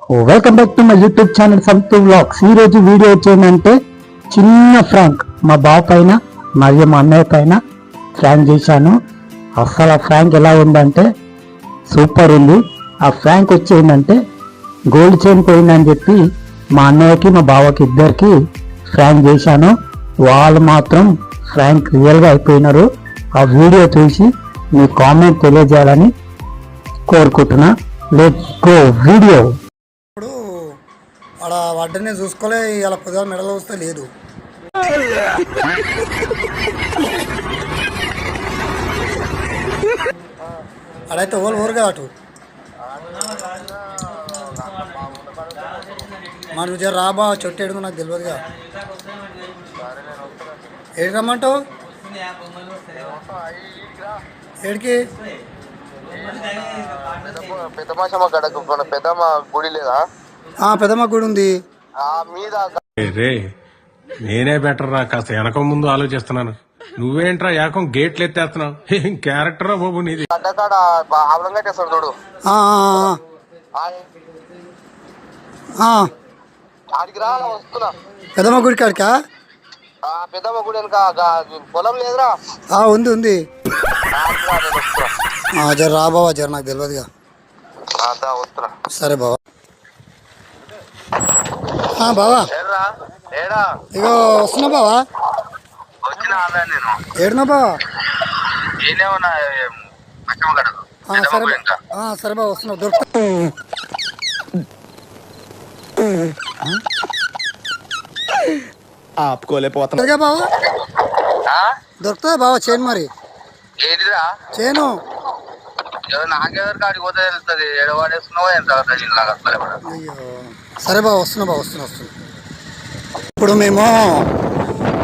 Welcome back to my YouTube channel Santhu vlogs. ఈ రోజు video వచ్చేందంటే చిన్న ఫ్రాంక్ మా బావ పైన మరియు మా అన్నయ్య పైన ఫ్రాంక్ చేశాను. అసలు ఆ ఫ్రాంక్ ఎలా ఉందంటే సూపర్ ఉంది. ఆ ఫ్రాంక్ వచ్చేందంటే గోల్డ్ చైన్ పోయిందని చెప్పి మా అన్నయ్యకి మా బావకి ఇద్దరికి ఫ్రాంక్ చేశాను. వాళ్ళు మాత్రం ఫ్రాంక్ రియల్గా అయిపోయినారు. ఆ వీడియో చూసి మీ కామెంట్ తెలియజేయాలని కోరుకుంటున్నా. Let's go video. ఇప్పుడు ఆడ వడ్డనే చూసుకోలే, ఇలా పొద్దుగా మెడలో వస్తే లేదు. అడైతే ఊరుగా అటు మన జర రాబా చొట్టు ఎడుగు, నాకు తెలియదుగా. ఏడికి రమ్మంటావు? ఏడికి? పెద్దమ్మ గుడి లేదా? పెద్దమ్మ గుడి ఉంది మీద. నేనే బెటర్ రా, కాస్త వెనక ముందు ఆలోచిస్తున్నాను. నువ్వేంట్రా ఏకం గేట్లు ఎత్తేస్తున్నావు? ఏం క్యారెక్టరా బాబు నీది. అడ్డకాడ ఆవలం కట్టేస్తాడు చూడు, ఆడికి రా, వస్తున్నా. పెద్దమ్మ గుడి కాడికా? పెద్దమ్మ గుడి వెనక పొలం లేదురా? ఉంది ఉంది. జర రా బావా, జర నాకు తెలియదుగా. వస్తున్నా. సరే బావా. బావా ఇగో వస్తున్నా బావా. ఏడున్నా బావా? సరే బావా వస్తున్నా. దొరుకుతా ఆపుకోలేకపోతున్నా బావా. దొరుకుతుందా బావా చైన్? మరి ఏదిరా చైను నాకెవరి కాడికి పోతే తెలుస్తుంది. ఎడవాడేస్తున్నావో ఎంత. అయ్యో సరే బావ, వస్తున్నా బావ, వస్తున్నా. ఇప్పుడు మేము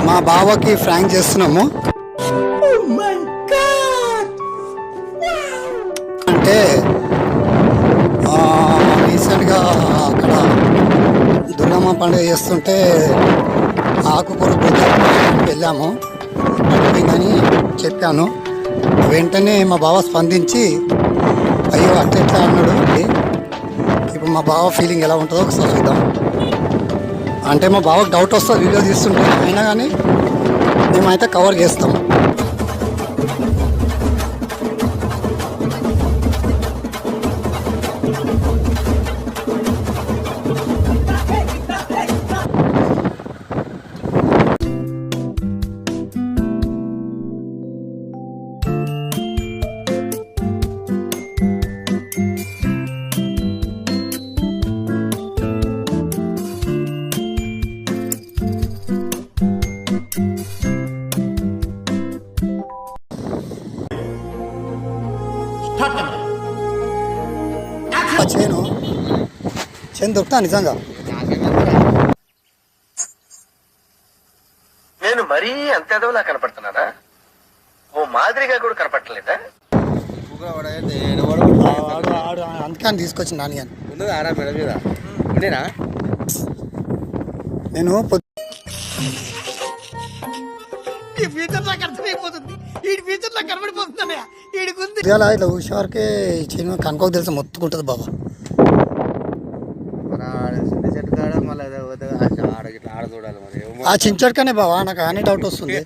మా బావకి ఫ్రాంక్ చేస్తున్నాము. అంటే రీసెంట్గా అక్కడ దుర్గమ్మ పండుగ చేస్తుంటే ఆకుకూర వెళ్ళాము, పడిపోయిందని చెప్పాను. వెంటనే మా బావ స్పందించి అయ్యో అట్లా అన్నాడు. ఇప్పుడు మా బావ ఫీలింగ్ ఎలా ఉంటుందో ఒకసారి చూద్దాం. అంటే మా బావకు డౌట్ వస్తుంది వీడియో తీస్తుంటే, అయినా కానీ మేమైతే కవర్ చేస్తాం. చేను దొరుకుతా నిజంగా? నేను మరీ అంత ఎదవలా కనపడుతున్నానా? ఓ మాదిరిగా కూడా కనపడలేదా? అందుకని తీసుకొచ్చింది నాని అని. నేను ఇట్లా హుషారుకే చిన్న కనుకోక తెలిసి మొత్తుకుంటుంది బాబా. ఆ చించడికనే బావా నాకు అనే డౌట్ వస్తుంది.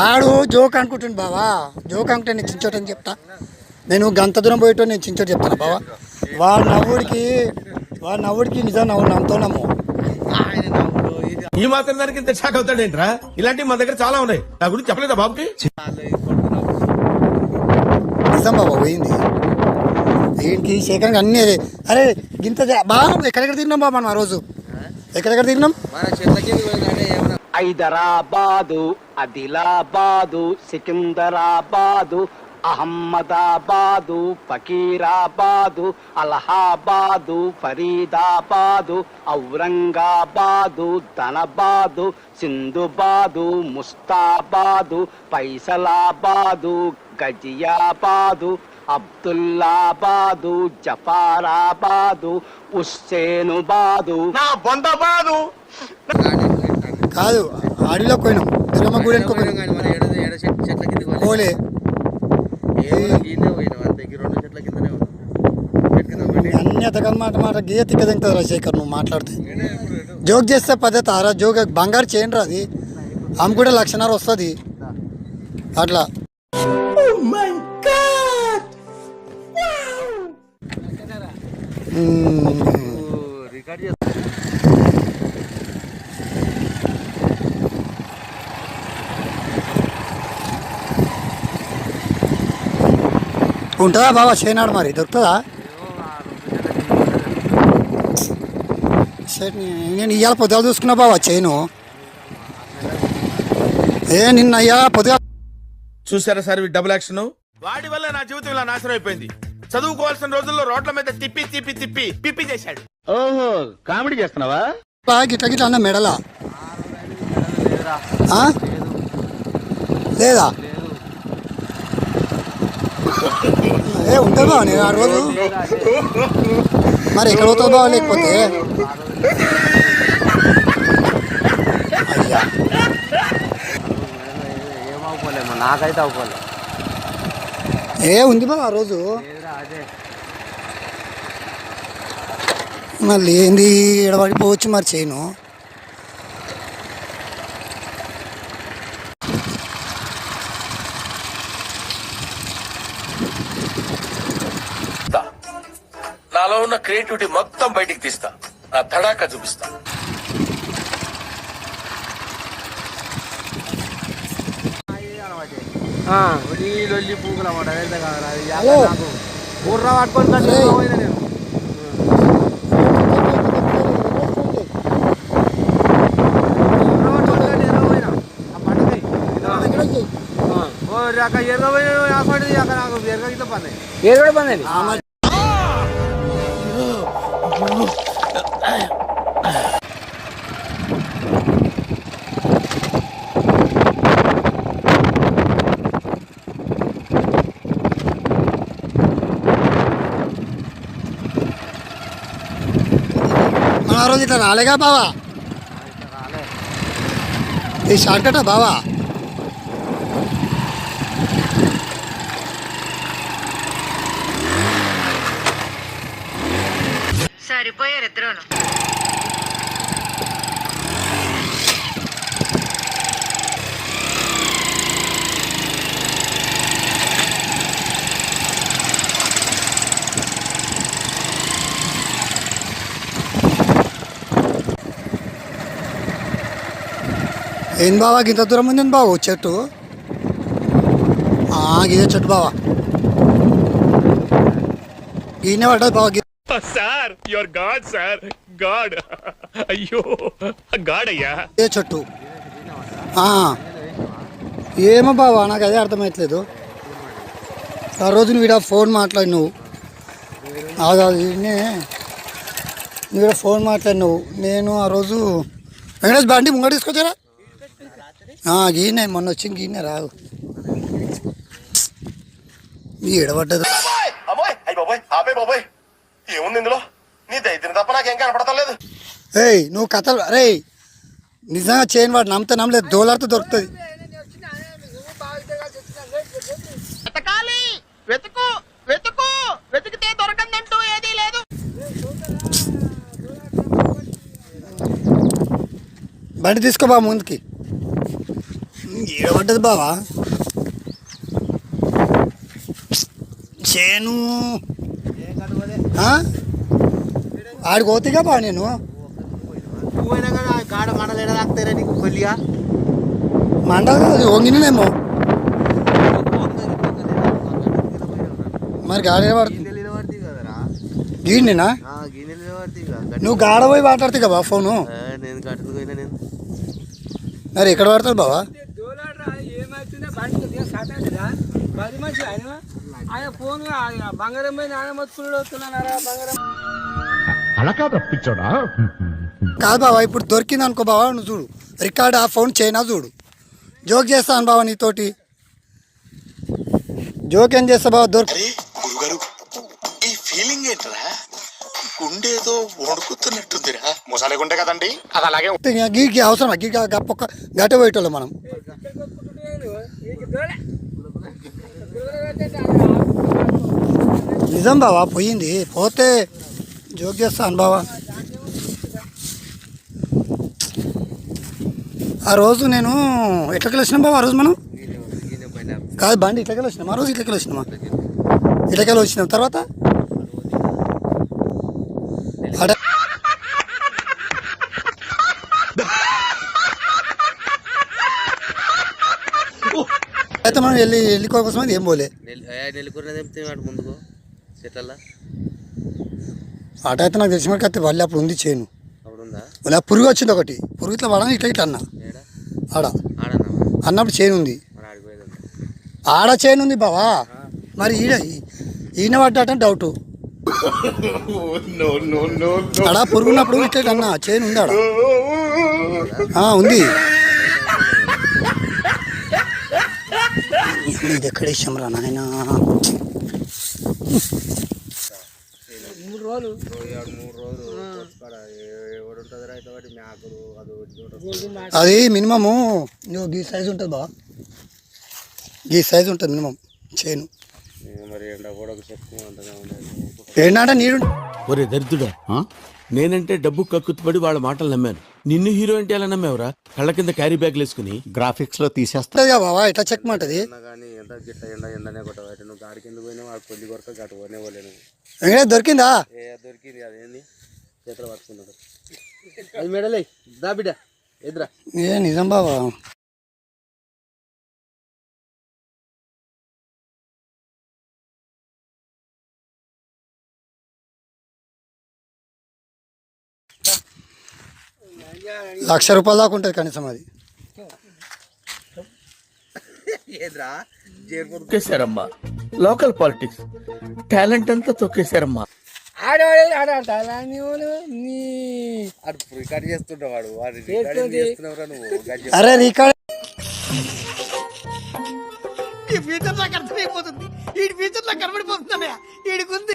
ఆడు జోక్ అనుకుంటుంది బావా. జోక్ అనుకుంటే నేను చించోటి అని చెప్తా. నేను గంత దూరం పోయేటో నేను చించోటి చెప్తాను బావా. వాడు నవ్వుడికి నిజం నమ్ముతున్నాము. ఈ మాత్రం దానికి ఇంత షాక్ అవుతాడేంట్రా? ఇలాంటివి మా దగ్గర చాలా ఉన్నాయి. నా గురించి చెప్పలేదా బాబుకి? నిజం బాబా పోయింది. ఏంటి శేఖర్ అన్నీ అరే గింత బాగా ఎక్కడెక్కడ తిరిగినాం బాబా మనం ఆ రోజు? ఎక్కడెక్కడ తిరిగినాం? హైదరాబాదు, ఆదిలాబాదు, సికింద్రాబాదు, అహ్మదాబాదు, ఫకీరాబాదు, అలహాబాదు, ఫరీదాబాదు, ఔరంగాబాదు, ధనబాదు, సింధుబాదు, ముస్తాబాదు, పైసలాబాదు, గజియాబాదు, అబ్దుల్లాబాదు, జఫారాబాదు, హుస్సేనుబాదు, నా బొందబాదు. కాదు ఆడిలో పోయినాం. దుర్గమ్మ గుడి పోలే అన్యత మాట గీయ తిక్కదింకరా శేఖర్ నువ్వు మాట్లాడితే జోక్ చేస్తే పద్ధతి ఆరా జోక్ బంగారు చేయండి అది ఆమె కూడా 1,00,000 వస్తుంది అట్లా ఉంటుందా బాబా చేయనాడు మరి దొరుకుతుందా నేను ఇవాళ పొద్దుగా చూసుకున్నా బాబా చేయను నిన్న అయ్యా పొద్దుగా చూసారా సార్ డబుల్ యాక్షన్ వాడి వల్ల నా జీవితం ఇలా నాశనం అయిపోయింది చదువుకోవాల్సిన రోజుల్లో రోడ్ల మీద తిప్పి తిప్పి తిప్పి పిప్పి చేశాడు ఓహో కామెడీ చేస్తున్నావా గిట్ల గిట్ల అన్న మెడలా లేదా ఉంటుంది బావ నేను ఆ రోజు మరి ఎక్కడ పోతుంది బావ లేకపోతే అయ్యా నాకైతే అవ్వలే ఉంది బావ ఆ రోజు మళ్ళీ ఏంది ఎడబడిపోవచ్చు మరి చేయను నాలో ఉన్న క్రియేటివిటీ మొత్తం బయటికి తీస్తా నా తడాక చూపిస్తా లొల్లి పూగులు అన్నమాట హలో. బుర్ర పట్టుకొని ఏయ్. పోయినా నేను మన ఆ రోజు ఇట్లా రాలేగా బావా ఈ షార్ట్ కట్టా బావా సరిపోయారు ఇద్దరును ఏం బావా ఇంత దూరం ఉంది బావు చెట్టు ఇదే చెట్టు బావా ఈయన పడ్డది బావా sir your God sir God అయ్యో గాడ్ అయ్యా ఇదే చెట్టు ఏమో బావా నాకు అదే అర్థమవుతలేదు ఆ రోజు నువ్వు ఫోన్ మాట్లాడి నువ్వు నువ్వు ఫోన్ మాట్లాడి నువ్వు నేను ఆ రోజు వెంకటేష్ బండి ముంగడు తీసుకొచ్చారా గీనే మొన్న వచ్చింది గీనే రావు ఎడబడ్డదు ఏముంది ఇందులో నీ దైత్యం తప్ప నాకేం కనపడతలేదు ఏయ్ నువ్వు కథలు అరే నిజంగా చేయని వాడు నమ్మితే నమ్మలేదు దోలాడితే దొరుకుతుంది వెతుకు వెతుకు వెతికితే దొరకందంటూ ఏదీ లేదు బండి తీసుకో బావ ముందుకి ఏడబడ్డది బావా చేను ఆడికి పోతేగా బా నేను కాడ మండలు ఎడదాక్తారా నీకు కొద్దిగా మండల వంగినేమో మరి గాడి పడుతుంది గీడినా నువ్వు గాడ పోయి మాట్లాడుతావు కదా ఫోను నేను కట్టుకుపోయినా నేను మరి ఎక్కడ పడతాడు బావా ఆయన ఫోన్ బంగారం పోయి నాన్న మొత్తుకున్నాడు వస్తున్నారా బంగారం అలా కాదు తప్పించోడా కాదు బావా ఇప్పుడు దొరికింది అనుకో బావా నువ్వు చూడు రికార్డ్ ఆ ఫోన్ చైనా చూడు జోక్ చేస్తాను బావా నీతోటి జోక్ ఏం చేస్తా బావా దొరికి గురుగారు ఈ ఫీలింగ్ ఏంటరా గుండేదో వణుకుతున్నట్టుందిరా ముసాలి గుంటే కదండి అది అలాగే గీకి అవసరం గీకి గప్పొక్క గట్ట పోయేటోళ్ళు మనం నిజం బావా, పోయింది. పోతే జోక్ చేస్తాను బావా. ఆ రోజు నేను ఎట్లకి వచ్చినాం బావా? ఆ రోజు మనం కాదు బండి ఇట్లకి వచ్చినాం. ఆ రోజు ఇట్లకి వచ్చినామా? ఇట్లకి వచ్చినాం. తర్వాత అయితే మనం వెళ్ళి కోసం ఏం పోలే. ముందుకు చెట్ల ఆట అయితే నాకు తెలిసిన వరకు అయితే వాళ్ళు అప్పుడు ఉంది చేను. మళ్ళీ పురుగు వచ్చింది ఒకటి. పురుగు ఇట్లా పడని ఇట్లా అన్న ఆడ అన్నప్పుడు చేను ఉంది. ఆడ చేను ఉంది బావా. మరి ఈయన పడ్డాట డౌట్. ఆడ పురుగు ఉన్నప్పుడు ఇట్లా అన్న చేను ఉంది ఆడ ఉంది. ఇది ఎక్కడ ఇష్టం రా నాయన. 3 రోజులు అది మినిమము గీ సైజు ఉంటుంది బావా. గీ సైజు ఉంటుంది మినిమం చేను. ఏంటంటే నీడు. ఒరే దరిద్రుడా, నేనంటే డబ్బు కక్కుతుపడి వాళ్ళ మాటలు నమ్మాను. నిన్ను హీరో అంటే ఎలా నమ్మావురా? కళ్ళ కింద క్యారీ బ్యాగ్ వేసుకుని గ్రాఫిక్స్ లో తీసేస్తా ఉంటుంది బావా. ఎట్లా చెక్కమంటది దొరికిందా? దొరికింది. అదేంది చేతులు పట్టుకున్నాడు. అది మెడలే దా బిడ్డ ఎదురా. ఏ నిజం బావా. ₹1,00,000 దాకా ఉంటుంది కనీసం అది. తొక్కేశారమ్మా లోకల్ పాలిటిక్స్. టాలెంట్ అంతా తొక్కేశారమ్మా. రికార్డ్ చేస్తుంటాడు. అరే రికార్డ్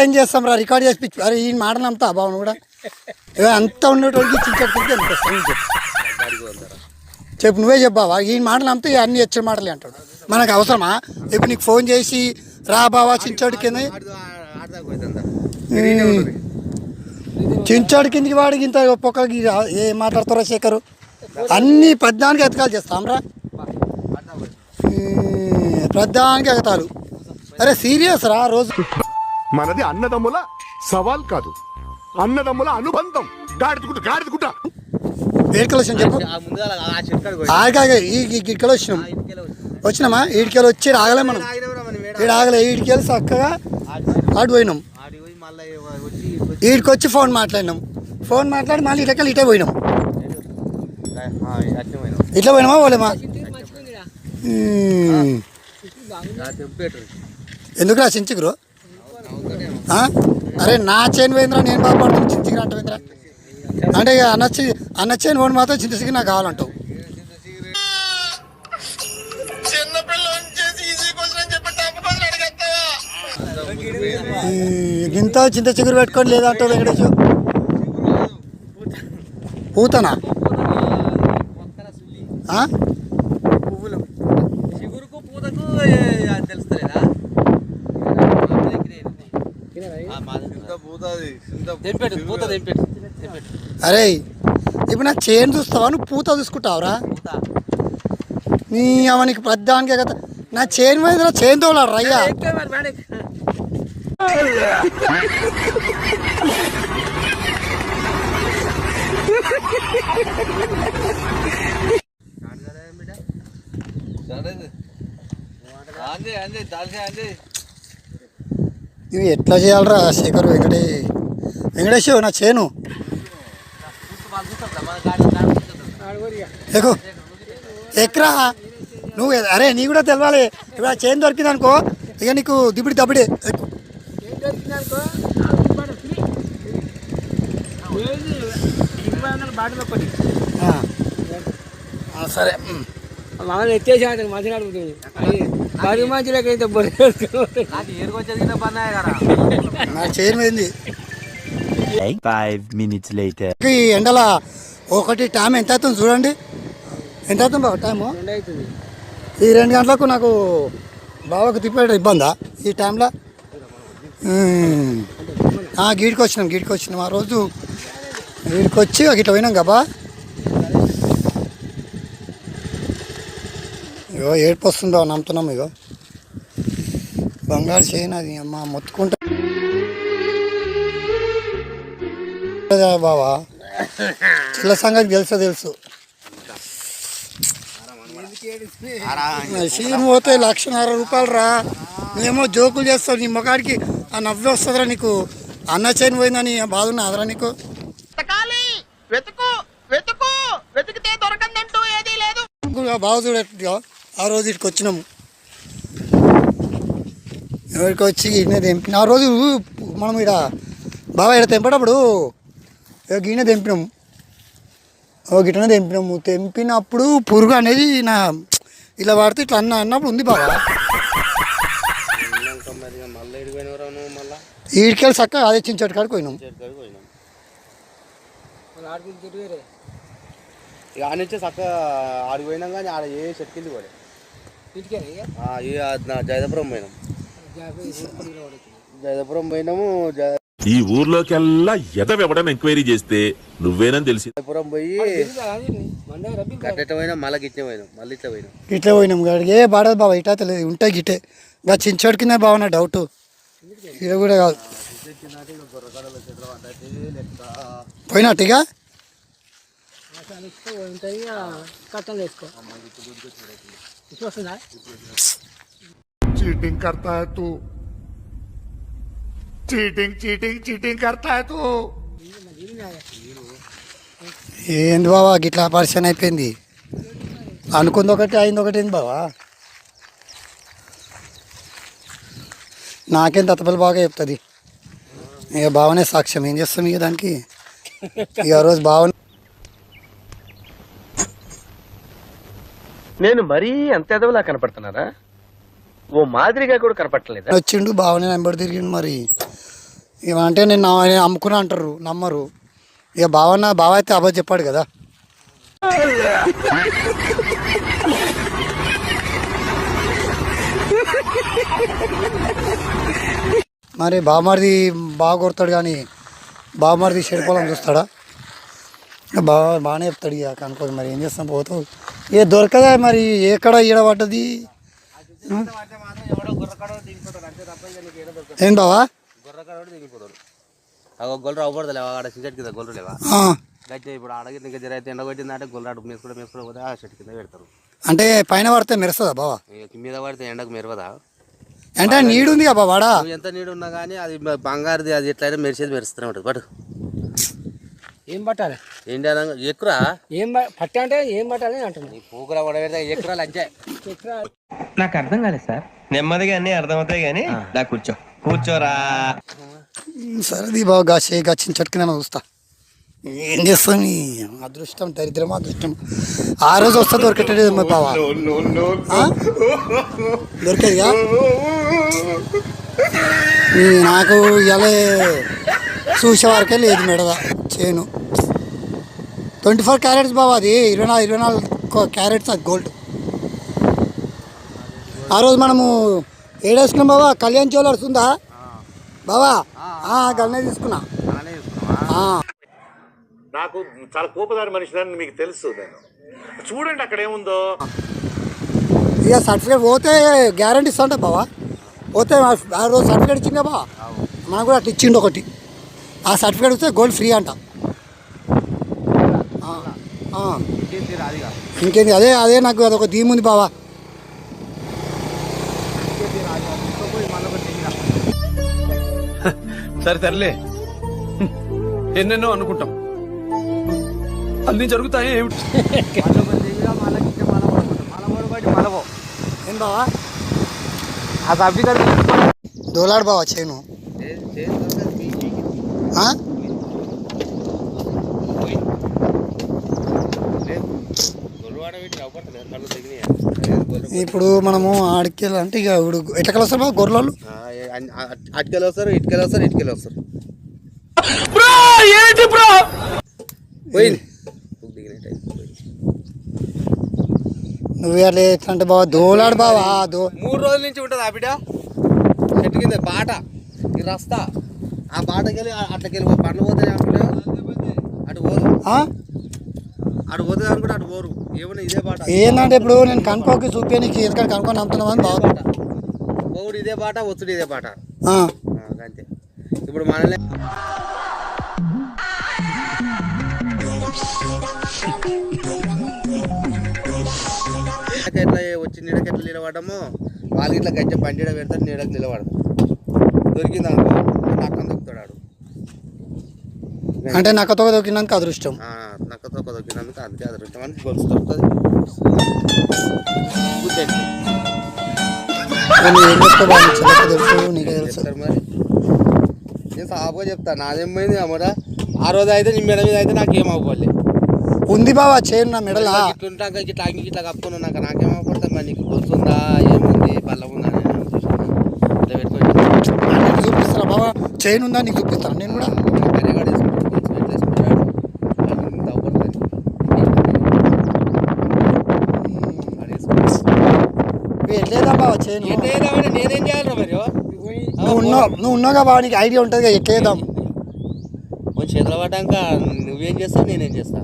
ఏం చేస్తాం రా? రికార్డ్ చేసి పిచ్చి. అరే ఈ మాటలు అంతా బావును కూడా అంతా ఉండేటోళ్ళకి చెప్పు. నువ్వే చెప్పావా? ఈ మాటలు అంతా అన్ని హెచ్చరి మాటలే అంటాడు. మనకు అవసరమా? ఇప్పుడు నీకు ఫోన్ చేసి రా బావా చించాడు కింద, చించాడు కిందికి వాడికి ఇంత ఒక్కొక్కరికి ఏం మాట్లాడతారా శేఖరు? అన్ని పద్దానికి ఎతకాలు చేస్తాం రా. ప్రధానికి ఎగతాలు. అరే సీరియస్ రా. రోజు మనది అన్నదమ్ముల సవాల్ కాదు, అన్నదమ్ముల అనుబంధం. గాడిదుకుంటా ఏడుకెళ్ళి వచ్చినాం చెప్పు. ఈడికెళ్ళి వచ్చినామా? ఈడికెళ్ళి వచ్చి ఆగలే మనం. ఈడు ఆగలే. ఈడికెళ్ళి చక్కగా ఆడు పోయినాం. ఈడికి వచ్చి ఫోన్ మాట్లాడినాం. ఫోన్ మాట్లాడి మళ్ళీ ఇటకెళ్ళి ఇటే పోయినాం. ఇట్లా పోయినామా పోలేమా? ఎందుకురా చించిగురు? అరే నా చేను పోయిందిరా, నేను బాగుపడుతున్నా. చించిగురు అంటావేంద్రా? అంటే ఇక అన్న చేను పోయి మాత్రం చింతసిగి నాకు కావాలంటావు. ఇంత చింత చిగురు పెట్టుకొని లేదంటావు వెంకటేష్. పూతనా? అరే ఇప్పుడు నా చేను చూస్తావా? నువ్వు పూత చూసుకుంటావురా? నీ అవనికి ప్రధానికి కదా నా చేను పోయింది. నా చేను తోలాడు రయ్యా. ఇవి ఎట్లా చేయాలరా శేఖర్? వెంకటేష్ నా చేను ఎక్కరా నువ్వు. అరే నీ కూడా తెలవాలి. ఇప్పుడు ఆ చేను దొరికింది అనుకో, ఇక నీకు దిబిడి దబ్బిడే. సరే మమ్మల్ని ఎత్తేసి మంచిగా అడుగుతుంది. బరి మంచిలోకైతే నా చేను పోయింది. 5 minutes later. ఈ ఎండల ఒకటి టైం ఎంత అవుతుంది చూడండి. ఎంత అవుతుంది బాబు టైము? 2 అవుతుంది. ఈ 2 గంటలకు నాకు బావకు తిప్పేట ఇబ్బందా ఈ టైంలో? గీడికి వచ్చినాం ఆ రోజు. గీడికి వచ్చి ఇట్లా పోయినాం కదా. ఇగో ఏడుపు వస్తుందో నమ్ముతున్నాం. ఇగో బంగారు చేయను అది అమ్మ మొత్తుకుంటా బావా. చిల్ల సంగతి తెలుసు. సీన్ పోతే 1,50,000 రూపాయలు రా. నువ్వేమో జోకులు చేస్తావు. నీ ముఖాడికి ఆ నవ్వు వస్తుందిరా నీకు. అన్న చేయని పోయిందని బాధ ఉన్నదిరా నీకు. బాగా చూడట్టుగా ఆ రోజు ఇటుకు వచ్చినాము. ఎవరికి వచ్చి ఈయన తెంపిన ఆ రోజు మనం ఇక్కడ బాగా ఇక్కడ తెంపేటప్పుడు గిన్నె తెంపినాము. గిట్టనే తెంపినప్పుడు పురుగు అనేది నా ఇలా వాడితే ఇట్లా అన్నప్పుడు ఉంది బాగా. ఈడికెళ్ళి చక్కగా అదే చించటి కాడికి పోయినాం. ఆడనుంచే చక్కగా ఆడిపోయినాం కానీ ఆడ ఏ చెట్టుకెళ్ళి కూడా జయదపురం పోయినాము. ఈ ఊర్లోకెల్లా ఎదవెవడని ఎంక్వైరీ చేస్తే నువ్వేనని తెలిసి జయపురం పోయి గట్ట పోయినా మళ్ళీ గిట్టే పోయినాం. మళ్ళీ ఇట్లా పోయినాం గాడికి. ఏ బాడదు బాబా ఇటా తెలియదు ఉంటాయి గిట్టే. ఇంకా చించోడి కింద బాగున్నా డౌట్. ఇది కూడా కాదు పోయినట్టుగా चीटिंग करता है तू, चीटिंग करता है तू. ఏంది బావా గిట్లా పరిచయం అయిపోయింది. అనుకుంది ఒకటి అయింది ఒకటి ఏంది బావా. నాకేం తత్తపల్లి బాగా చెప్తుంది. ఇక బావనే సాక్ష్యం. ఏం చేస్తాం ఇక దానికి. ఇక రోజు బావ నేను మరీ అంత ఎదవలా కనపడుతున్నారా? ఓ మాదిరిగా కూడా కనపడలేదా? వచ్చిండు బావనే నెంబర్ తిరిగిండు. మరి ఇవంటే నేను అమ్ముకున్నా అంటారు, నమ్మరు. ఇక బావ అయితే అబ్బాయి చెప్పాడు కదా. మరి బావమరిది బాగా కొడతాడు కానీ బావమరిది చెడిపోవాలని చూస్తాడా? బాగానే చెప్తాడు. ఇక కనుకోదు. మరి ఏం చేస్తాం పోతావు. ఏ దొరకదా మరి ఎక్కడ ఈడ పడ్డది. ఏం బావా గొల్లరు అవ్వబడదు ఆడ సిగరెట్ కింద గొల్లరు లేవా గట్టి. ఇప్పుడు ఆడగిరి ఇంకా జర అయితే ఎండ కొట్టిందంటే గొల్లరాడు మేసుకోవడం పోతే ఆ చెట్టు కింద పెడతారు. అంటే పైన పడితే మెరుస్తుందా బావా? మీద పడితే ఎండకు మెరవదా? అంటే నీడు ఉంది కదా వాడా. ఎంత నీడు ఉన్నా కానీ అది బంగారుది. అది ఎట్లయినా మెరిసేది ఉంటుంది. బట్ ఏం పట్టాలి? ఏంటి ఎక్కురా ఏం పట్ట అంటే ఏం పట్టాలి అంటున్నా. పూకురా పడబెడతా ఎక్కురాలు అంతే. నాకు అర్థం కాలేదు సార్. నెమ్మదిగా అన్ని అర్థమవుతాయి కానీ దా కూర్చోరా. సరేది బాగా చించట్టుకుని చూస్తా. ఏం చేస్తాం. ఈ అదృష్టం దరిద్రం అదృష్టం. ఆ రోజు వస్తా దొరికేటది బావా. దొరికేదిగా నాకు ఇలా చూసే వరకే లేదు మెడగా చేను. 24 క్యారెట్స్ బావా. అది 24 క్యారెట్స్ అది గోల్డ్. ఆ రోజు మనము ఏడేసుకున్నాం బావా. కళ్యాణ్ జ్యువెలర్స్ ఉందా బావా? గన్నే తీసుకున్నా. నాకు చాలా కోపదారి మనిషిని మీకు తెలుసు. నేను చూడండి అక్కడ ఏముందో. ఇక సర్టిఫికేట్ పోతే గ్యారంటీ ఇస్తా ఉంటా బావా. పోతే ఆ రోజు సర్టిఫికేట్ ఇచ్చిందా బావా. మనకు కూడా అట్లా ఇచ్చిండు ఒకటి. ఆ సర్టిఫికేట్ వస్తే గోల్డ్ ఫ్రీ అంట. ఇంకేంది అదే నాకు అదొక ధీముంది బావా. సరేలే ఎన్నెన్నో అనుకుంటాం. అన్ని జరుగుతాయి ఏమిటి? ఏం బావా ఆ సర్టిఫికేట్ దోలాడు బావా చేను. ఇప్పుడు మనము ఆడికి అంటే ఇక ఇప్పుడు ఎట్లా వస్తారు బాబు గొర్రెలు? అటుకెళ్ళి వస్తారు, ఇటుకెళ్ళి వస్తారు. నువ్వు అట్లా అంటే బావా దోలాడు బావా 3 రోజుల నుంచి ఉంటుంది ఆ బిడ్డ చెట్టు కింద బాట ఈ రస్తా ఆ బాటకెళ్ళి అట్లకెళ్ళి పండ్లు పోతాయి అనుకుంటా అటు పోదు అటు పోతుంది అనుకుంటే అటు పోరు ఏమన్నా ఇదే బాట ఏంటంటే ఇప్పుడు నేను కనుక్కోకి చూపే నీకు ఎందుకంటే కనుక్కొని నమ్ముతున్నావు అని బాగా పోవుడు ఇదే బాట ఒత్తుడు ఇదే బాట అంతే ఇప్పుడు మనల్ని ఎట్లా వచ్చి నీడకి ఎట్లా నిలబడమో వాళ్ళకి ఇట్లా గజ్జ బండి పెడతాడు నీడకి నిలబడతాడు దొరికింది అనుకో నక్కను దొక్కుతాడు అంటే నక్కతో దొరికినందుకు అదృష్టం నక్కతో దొక్కినందుకు అందుకే అదృష్టం అని గొలుసు దొరుకుతుంది చెప్తారు మరి నేను సాపుగా చెప్తాను నాదేమైంది అమ్మడా ఆ రోజు అయితే నీ మెడ మీద అయితే నాకేం అవ్వాలి ఉంది బావా చేయను నా మెడలా ఇట్లుంటాక ఇట్లా ఇట్లా కప్పుకున్నాను నాకేం అవ్వకూడదు మరి నీకు గొలుసు ఉందా ఏముంది పళ్ళం ఉందా ఇట్లా పెట్టుకొని చూపిస్తారా బావా చైన్ ఉందా నీకు చూపిస్తాను నేను కూడా ఎట్లేదా బావా చైన్ నేనేం చేయాలి మరి నువ్వు ఉన్నావుగా బావా నీకు ఐడియా ఉంటుంది కదా ఎట్లేదాం చేతులు పడ్డాక నువ్వేం చేస్తావు నేనేం చేస్తా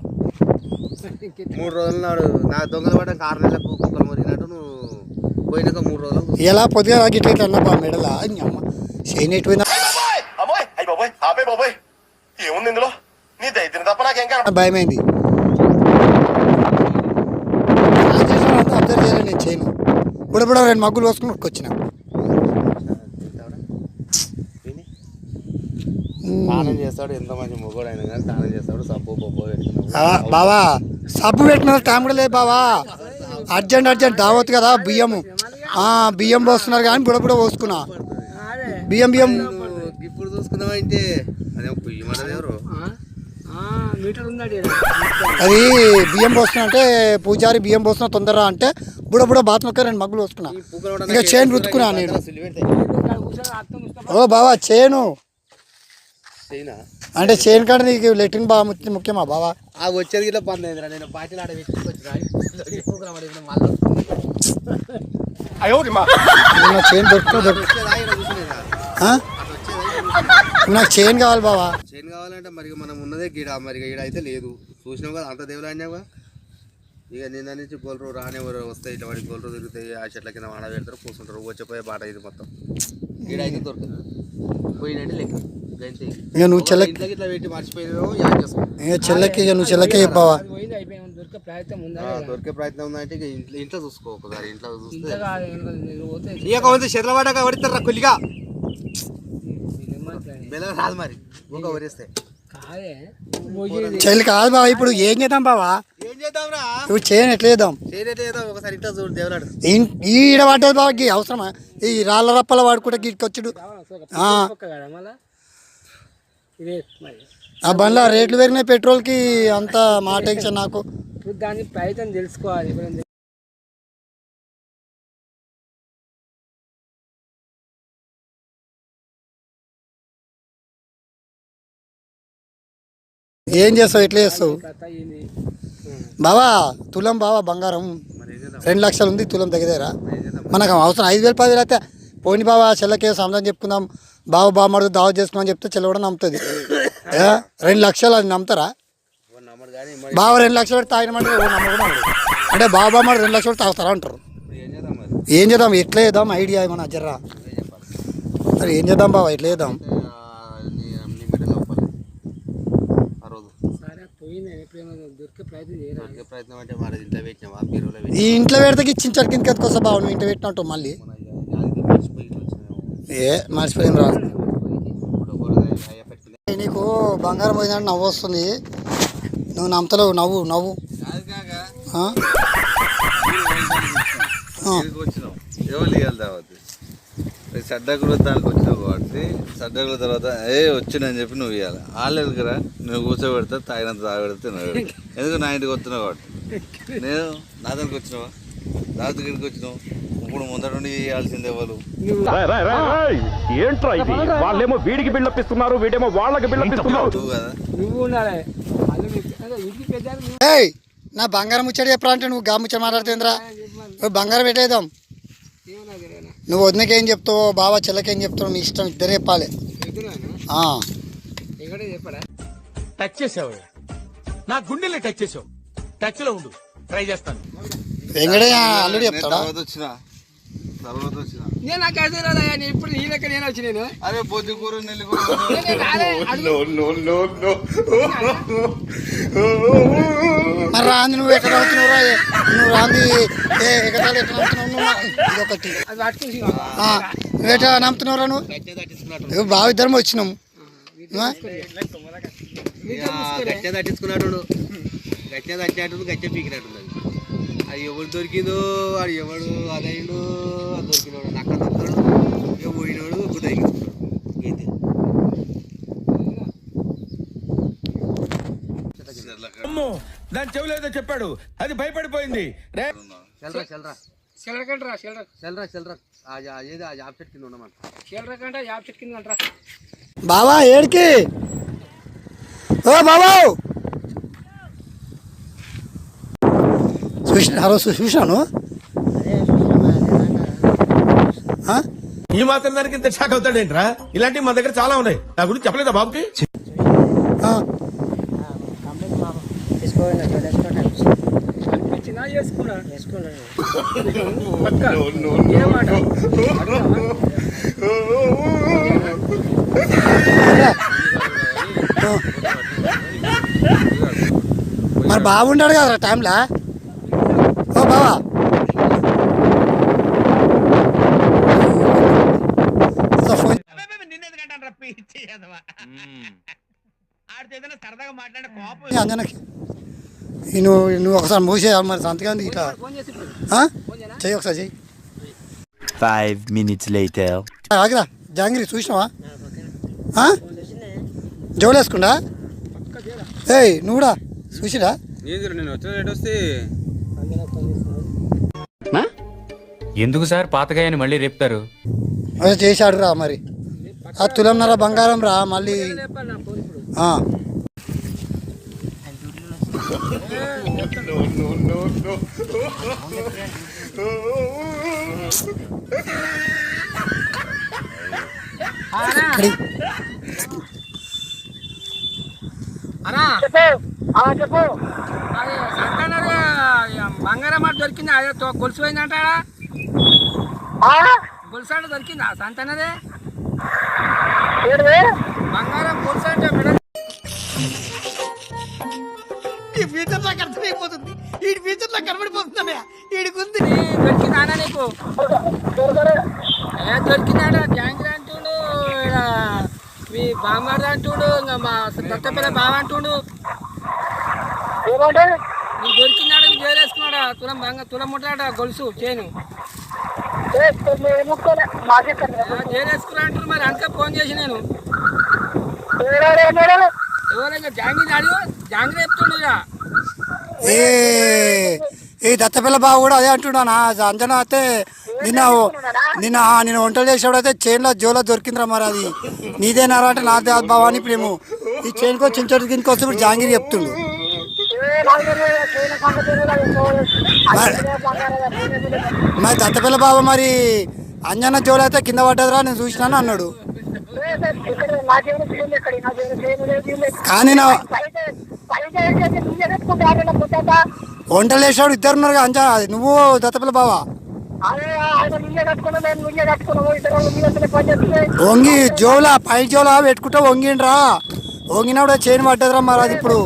3 రోజుల నాడు నా దొంగలు పడ్డాక 6 నెలలకు కుక్కలు మొరిగినట్టు నువ్వు పోయినాక 3 రోజులు ఎలా పొద్దుగా ఇట్లా అన్నా బా మెడలా అమ్మ చైన్ ఎటుపోయిందా ఏముంది ఇందులో నీ దైత్యం తప్ప నాకేం కాదు భయమైంది అబ్జర్వ్ చేయలేదు నేను చైన్ ఇప్పుడు 2 మగ్గులు వేసుకుని వచ్చిన స్నానం చేస్తాడు ఎంత మంచి మొగోడు అయినా కానీ స్నానం చేస్తాడు సబ్బు బొబ్బు పెట్టుకున్నాడు బావా సబ్బు పెట్టిన టైం కూడా లేదు బావా అర్జెంట్ దావత్ కదా బియ్యం పోస్తున్నారు కానీ బుడబుడ పోసుకున్నా బియ్యం ఇప్పుడు చూసుకున్నావా అంటే అదే పొయ్యి మనది ఎవరు అది బియ్యం పోస్తున్నా అంటే పూజారి బియ్యం పోస్తున్నా తొందరగా అంటే బుడబుడ బాత్మక 2 మగ్గులు పోసుకున్నా ఇక చైన్ రుతుకున్నా నేను ఓ బావా చైను అంటే చైన్ కాడ నీకు లెట్రిన్ బాగా ముఖ్యమా బావా వచ్చేది ఇట్లా పని అయిందిరా నేను పార్టీలు ఆడ చైన్ నాకు చైన్ కావాలి బావా చైన్ కావాలంటే మరి మనం ఉన్నదే గీడ మరి ఈడ అయితే లేదు చూసినావు కదా అంత దేవుడు అన్నావుగా ఇక నిన్న నుంచి గోల్రు రానివ్వరు వస్తాయి ఇట్లా వాడికి గోల్రు తిరుగుతాయి ఆ చెట్ల కింద వాడ పెడతారు కూర్చుంటారు వచ్చిపోయే బాట ఇది మొత్తం ఈడ అయితే దొరుకుతుంది పోయినట్టు లెక్క ఇక నువ్వు చెల్లెకి ఇట్లా పెట్టి మర్చిపోయినావు చెల్లెకి ఇక నువ్వు చెల్లెకే చెప్పావా దొరికే ప్రయత్నం ఉందంటే ఇక ఇంట్లో చూసుకో ఒకసారి ఇంట్లో చూస్తే ఇక చెట్ల పడ్డాక పడిస్తారా కొద్దిగా బెల్ల రాదు మరి ఊక వరిస్తే చెల్లి కాదు బావా ఇప్పుడు ఏం చేద్దాం బావా ఏం చేద్దాం రా ఇప్పుడు చేయను ఎట్లా చేద్దాం ఒకసారి ఇంట్లో చూడు దేవులాడు ఈడ పడ్డది బావకి అవసరమా ఈ రాళ్ళ రప్పల వాడుకుంటే గీకొచ్చుడు ఆ బండ్ల రేట్లు పెరిగినాయి పెట్రోల్కి అంత మా టెన్షన్ నాకు దాని ప్రయత్నం తెలుసుకోవాలి ఏం చేస్తావు ఎట్లా చేస్తావు బావా తులం బావా బంగారం 2 లక్షలు ఉంది తులం తగ్గదేరా మనకు అవసరం 5,000 10,000 అయితే పోని బావా చెల్లకే సమాధానం చెప్పుకుందాం బావ మడుగు దావ చేసుకున్నాం చెప్తే చెల్ల కూడా నమ్ముతుంది 2 లక్షలు అది నమ్ముతారా బావ 2 లక్షలు పెట్టి తాగినమంటే నమ్మకం అంటే బాబా మరి 2 లక్షలు తాగుతారా అంటారు ఏం చేద్దాం ఎట్లా చేద్దాం ఐడియా ఏమన్నా జర్రా మరి ఏం చేద్దాం బావా ఎట్లా చేద్దాం ఈ ఇంట్లో పెడితే ఇచ్చించాడు కిందకి ఎత్తుకొస్తా బావ నువ్వు ఇంట్లో పెట్టినట్టు మళ్ళీ మర్చిపోయింది రా నీకు బంగారం పోయిందంటే నవ్వు వస్తుంది నువ్వు నమ్మతలేవు నవ్వు సడ్డకుడు దానికి వచ్చినావు కాబట్టి సడ్డకుల తర్వాత వచ్చిందని చెప్పి నువ్వు ఇవ్వాలి వాళ్ళు ఎందుకురా నువ్వు కూర్చోబెడతా తాగినంత తాగబెడితే నువ్వు ఎందుకు నా ఇంటికి వస్తున్నావు కాబట్టి నేను నా దానికి వచ్చినావా రాత్రి ఇంటికి వచ్చినావు ఇప్పుడు ముందర నుండి ఇవ్వాల్సిందే వాళ్ళు ఏంట్రా ఇది వాళ్ళేమో వీడికి బిల్డప్ ఇస్తున్నారు వీడేమో వాళ్ళకి బిల్డప్ ఇస్తున్నారు నా బంగారం ముచ్చడి చెప్పరా అంటే నువ్వు గా ముచ్చట మాట్లాడుతుందిరా బంగారం పెట్టేద్దాం. నువ్వు వదినకేం చెప్తావో బాబా చెల్లకేం చెప్తావు నీ ఇష్టం, ఇద్దరు చెప్పాలి. టచ్ చేసావు, నా గుండెల్ని టచ్ చేసావు. టచ్ లో ఉండు, ట్రై చేస్తాను. వెంకటయ్య అల్లుడు చెప్తాడా? నేను నాకు అయితే రాదయ్యా, నేను ఇప్పుడు నీ లెక్క నేను వచ్చి నేను అరే బొద్దు కూర నెల్లి కూర మరి రాంది నువ్వు ఎక్కడ అవుతున్నావురా? నువ్వు రాంది ఎగతాళి ఎట్లా నమ్ముతున్నావు? ఇదొకటి అది పట్టుకుని నువ్వు ఎట్లా నమ్ముతున్నావురా? నువ్వు బాగా ఇద్దరం వచ్చినాము. గచ్చ తట్టించుకున్నాడు, గచ్చ తట్టినట్టు గచ్చ పీకినట్టు. అది ఎవరు దొరికిందో వాడు ఎవడు అదైండు, అది దొరికినోడు నక్క దొరుకుతాడు, ఇక పోయినోడు గుడ్డ ఎక్కించుకున్నాడు. దాని చెవులు ఏదో చెప్పాడు, అది భయపడిపోయింది. చెల్లరా చెల్లరా చిల్లర కంటరా చిల్లర చెల్లరా చెల్లరా ఏది ఆ జాబ్ చెట్టు కింద ఉండమని. చిల్లర కంటే యాప్ చెట్టు కింద అంటారా. బాబా ఏడికి? ఓ బాబా చూసినాను. ఈ మాత్రం దానికి ఇంత షాక్ అవుతాడేంట్రా? ఇలాంటివి మా దగ్గర చాలా ఉన్నాయి. నా గురించి చెప్పలేదా బాబుకి? మరి బాగుంటాడు కదా టైంలో. ఓ బావా అంజనకి నువ్వు ఒకసారి మూసే మరి సంతకాన్ని ఇట్లా చెయ్యి, ఒకసారి చెయ్యి. 5 minutes later. ఆగిరా జాంగిరి చూసినావా? జోలు వేసుకుండా ఏయ్ నువ్వు కూడా చూసిరా? నేను వచ్చి ఎందుకు సార్ పాతగాయని మళ్ళీ రేపుతారు? అదే చేశాడు రా మరి. ఆ తులంన్నర బంగారం రా మళ్ళీ. చెప్పు బంగారం మాట దొరికింది, అదే గొలుసు పోయిందంటాడా? గొలుసు అంటే దొరికిందా సంతనదే? బంగారం గొలుసు అంటే ఈ ఫ్యూచర్ నాకు అర్థమైపోతుంది, ఈ ఫ్యూచర్ నాకు కనబడిపోతుందా? ఈడికి దొరికిందా నీకు? దొరికిందాడ గ్యాంగ్ అంటుండు, మీ బామ్మాడు అంటుండు, ఇంకా మా దత్తపల్లి బావ అంటుండు. నీకు దొరికిందాడ జైలు వేసుకున్నాడా? తులం ముట్టాడ గొలుసు చేయను జైలు వేసుకున్నా అంటారు. మరి అందుకే ఫోన్ చేసి నేను ఎవరైనా జాంగీ అడిగో జాంగీ చెప్తుండు. ఈ దత్తపిల్ల బావ కూడా అదే అంటున్నానా? అంజనా అయితే నిన్న వంటలు చేసేవాడు అయితే చైన్లో జోలో దొరికిందిరా. మరి అది నీదేనారా అంటే నాదే బావా అని. ఇప్పుడు ఈ చైన్కో చించోటి కిందకి వస్తే ఇప్పుడు జాంగీర్ చెప్తుండు. మరి దత్తపిల్ల బావ మరి అంజనా జోలు అయితే కింద పడ్డదిరా నేను చూసినాను అన్నాడు. కానీ వంటలు వేసాడు ఇద్దరు ఉన్నారు అంజా, నువ్వు దత్తపిల్ల బావా. వంగి జోలా పై జోలా పెట్టుకుంటా వంగిండ్రా. వంగినప్పుడు చైన్ పడ్డదిరా. మరి అది ఇప్పుడు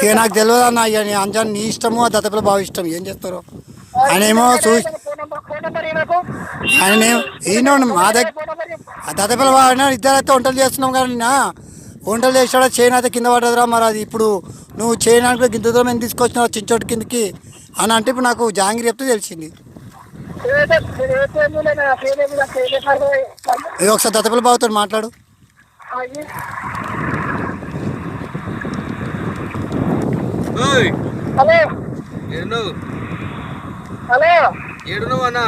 ఇక నాకు తెలియదు అన్న. ఇక అంజా నీ ఇష్టము, ఆ దత్తపిల్ల బావ ఇష్టం, ఏం చేస్తారు? ఆయన ఏమో ఆయన ఈయన మా దగ్గర ఆ దత్తపిల్ల బావ ఇద్దరైతే వంటలు చేస్తున్నాం కానీ వంటలు చేసాడా చైన్ అయితే కింద పడ్డదిరా. మరి అది ఇప్పుడు నువ్వు చైన్ అంటే గింత దూరం ఎందుకు తీసుకొచ్చినావు చించోటి కిందకి అని అంటే ఇప్పుడు నాకు జాంగిరి చెప్తే తెలిసింది. ఒకసారి దత్తపిల్ల బావతో మాట్లాడు. హలో ఏడున్నావు అన్నా?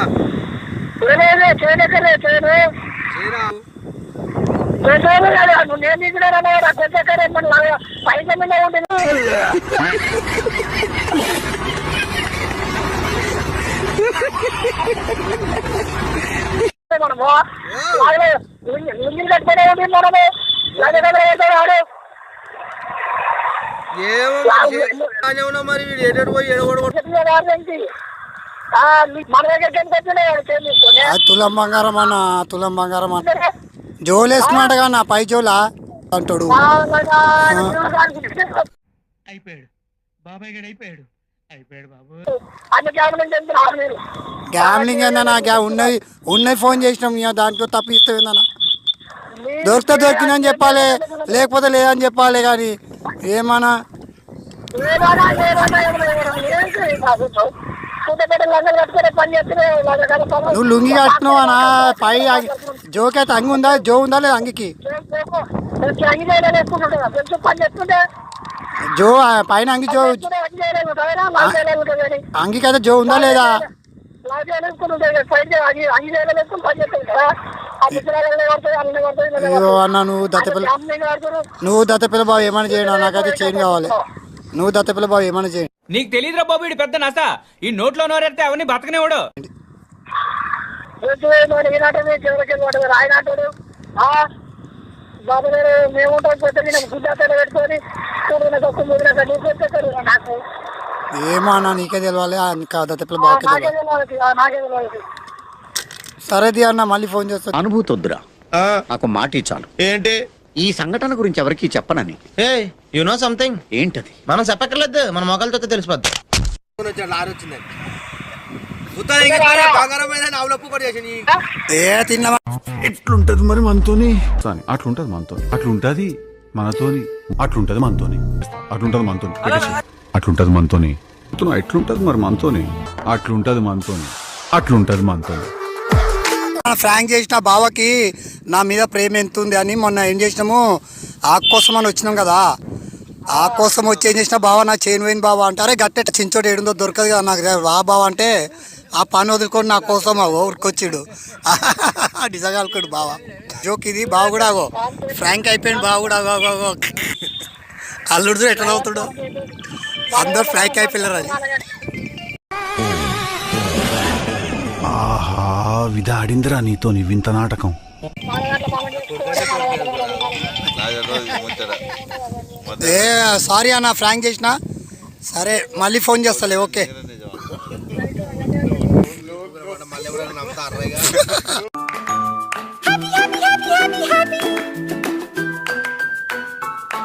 నేను దిగుతారా పైసా మీద ఉంటుంది మనము కట్టుకునే ఉంది మనము ఏమో మరి వీడు ఎటు పోయి మన దగ్గరికి వచ్చినాయి తులం బంగారం అన్న తులం బంగారం అన్న జోలు వేసుకున్నాడుగా నా పై జోలా అంటాడు. అయిపోయాడు బాబాయ్ గడు అయిపోయాడు బాబు. గ్యామ్లింగ్ ఏందన్నా ఉన్నది ఫోన్ చేసినాం ఇక దాంట్లో తప్పు ఇస్తామేందన్నా దొరికితే దొరికిందని చెప్పాలి లేకపోతే లేదని చెప్పాలి కానీ ఏమన్నా నువ్వు లుంగి కట్టినావు అన్నా పై జోకి అయితే అంగి ఉందా జో ఉందా లేదా అంగికి జో పైన అంగి జో అంగికి అయితే జో ఉందా లేదా అయ్యో అన్న నువ్వు దత్తపిల్ల బాబు ఏమైనా చేయను నాకైతే చేయను కావాలి నువ్వు దత్తపిల్ల బాబు ఏమైనా చేయండి నీకు తెలియదురా బాబు ఇటు పెద్ద నస ఈ నోట్లో నోరెడితే అవన్నీ బతకనేవాడు ఏమో అన్న నీకే తెలవాలి ఇంకా దత్తపిల్ల బాబుకే తెలవాలి. సరేది అన్న మళ్ళీ ఫోన్ చేస్తా. అనుభూతి వద్దురా నాకు మాట ఇచ్చాను. ఏంటి ఈ సంఘటన గురించి ఎవరికి చెప్పనని. You know something. ఏంటది? మనం చెప్పక్కర్లేదు, మన మొక్కలతో తెలిసిపోద్ది. ఎట్లుంటది మరి మనతోని అట్లుంటది మనతోని అట్లుంటది మనతోని అట్లుంటది మనతోని అట్లుంటది మనతోని అట్లుంటది మనతోని ఎట్లుంటది మరి మనతోని అట్లుంటది మనతోని అట్లుంటది మనతోని. ఫ్రాంక్ చేసిన బావకి నా మీద ప్రేమ ఎంత ఉంది అని మొన్న ఏం చేసినాము ఆకు కోసం అని వచ్చినాం కదా ఆకు కోసం వచ్చి ఏం చేసిన బావ నా చైన్ పోయింది బావ అంటారే గట్టె చించోటి ఏడుందో దొరకదు కదా నాకు రా బావ అంటే ఆ పని వదులుకొని నా కోసం ఊరికొచ్చాడు నిజంగా అనుకోడు బావ జోక్ ఇది బావ కూడా ఆగో ఫ్రాంక్ అయిపోయింది బావ కూడా ఆగో అల్లుడు ఎట్లా అవుతాడు అందరు ఫ్రాంక్ అయిపోయారు అది. ఆహా విధాడిందిరా నీతో నీ వింత నాటకం. ఏ సారీ అన్న ఫ్రాంక్ చేసిన సరే మళ్ళీ ఫోన్ చేస్తలే ఓకే. మళ్ళీ నమ్ముతారు